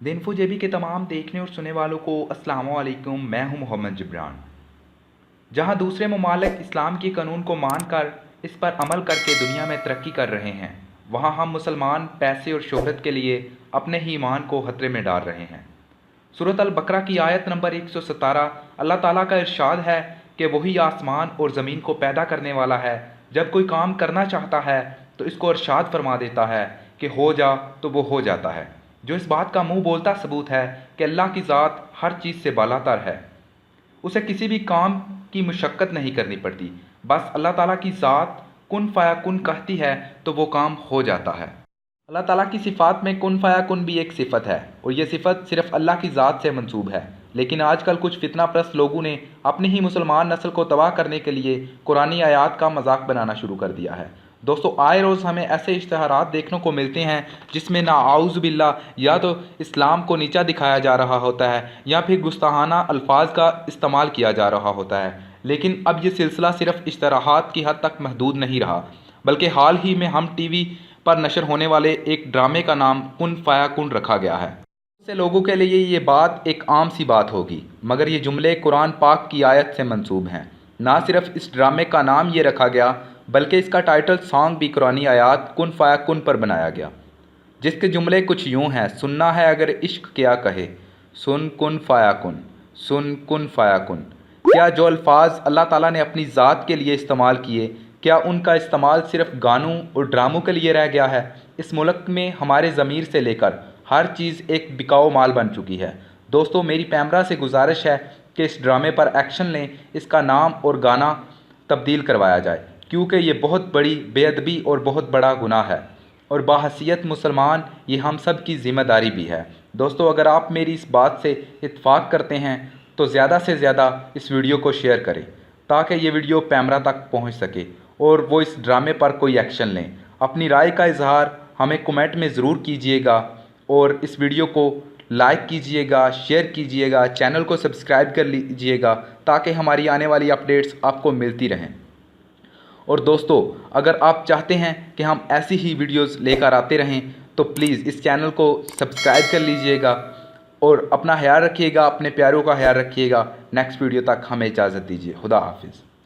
दिनफो जेबी के तमाम देखने और सुनने वालों को अस्सलाम वालेकुम। मैं हूं मोहम्मद जिब्रान। जहां दूसरे ममालिक इस्लाम के कानून को मानकर इस पर अमल करके दुनिया में तरक्की कर रहे हैं, वहां हम मुसलमान पैसे और शोहरत के लिए अपने ही ईमान को खतरे में डाल रहे हैं। सूरत अल बकरा की आयत नंबर 117, अल्लाह ताला का इरशाद है कि वही आसमान और ज़मीन को पैदा करने वाला है। जब कोई काम करना चाहता है तो इसको इरशाद फरमा देता है कि हो जा, तो वो हो जाता है। जो इस बात का मुंह बोलता सबूत है कि अल्लाह की ज़ात हर चीज़ से बालातर है। उसे किसी भी काम की मुशक्क़त नहीं करनी पड़ती। बस अल्लाह ताला की ज़ात कुन फ़या कुन कहती है तो वो काम हो जाता है। अल्लाह ताला की सिफ़ात में कुन फ़या कुन भी एक सिफ़त है और ये सिफ़त सिर्फ़ अल्लाह की ज़ात से मंसूब है। लेकिन आजकल कुछ फितना प्रस्त लोगों ने अपनी ही मुसलमान नस्ल को तबाह करने के लिए कुरानी आयात का मजाक बनाना शुरू कर दिया है। दोस्तों, आए रोज़ हमें ऐसे इश्तहारात देखने को मिलते हैं जिसमें ना आऊज़ बिल्लाह या तो इस्लाम को नीचा दिखाया जा रहा होता है या फिर गुस्ताहाना अल्फाज का इस्तेमाल किया जा रहा होता है। लेकिन अब ये सिलसिला सिर्फ इश्तहारात की हद तक महदूद नहीं रहा, बल्कि हाल ही में हम टीवी पर नशर होने वाले एक ड्रामे का नाम कुन फ़या कुन रखा गया है। से लोगों के लिए ये बात एक आम सी बात होगी, मगर ये जुमले कुरान पाक की आयत से मंसूब हैं। ना सिर्फ इस ड्रामे का नाम ये रखा गया, बल्कि इसका टाइटल सॉन्ग भी कुरानी आयत कुन फ़या कुन पर बनाया गया, जिसके जुमले कुछ यूँ हैं। सुनना है अगर इश्क क्या कहे, सुन कुन फ़या कुन, सुन कुन फ़या कुन। क्या जो अल्फाज अल्लाह ताला ने अपनी ज़ात के लिए इस्तेमाल किए, क्या उनका इस्तेमाल सिर्फ गानों और ड्रामों के लिए रह गया है? इस मुल्क में हमारे ज़मीर से लेकर हर चीज़ एक बिकाऊ माल बन चुकी है। दोस्तों, मेरी पैमरा से गुजारिश है कि इस ड्रामे पर एक्शन लें, इसका नाम और गाना तब्दील करवाया जाए, क्योंकि ये बहुत बड़ी बेअदबी और बहुत बड़ा गुनाह है और बाहसियत मुसलमान ये हम सब की ज़िम्मेदारी भी है। दोस्तों, अगर आप मेरी इस बात से इत्फाक करते हैं तो ज़्यादा से ज़्यादा इस वीडियो को शेयर करें ताकि ये वीडियो पैमरा तक पहुंच सके और वो इस ड्रामे पर कोई एक्शन लें। अपनी राय का इजहार हमें कमेंट में ज़रूर कीजिएगा और इस वीडियो को लाइक कीजिएगा, शेयर कीजिएगा, चैनल को सब्सक्राइब कर लीजिएगा ताकि हमारी आने वाली अपडेट्स आपको मिलती रहें। और दोस्तों, अगर आप चाहते हैं कि हम ऐसी ही वीडियोस लेकर आते रहें तो प्लीज़ इस चैनल को सब्सक्राइब कर लीजिएगा और अपना ख्याल रखिएगा, अपने प्यारों का ख्याल रखिएगा। नेक्स्ट वीडियो तक हमें इजाज़त दीजिए। खुदा हाफिज़।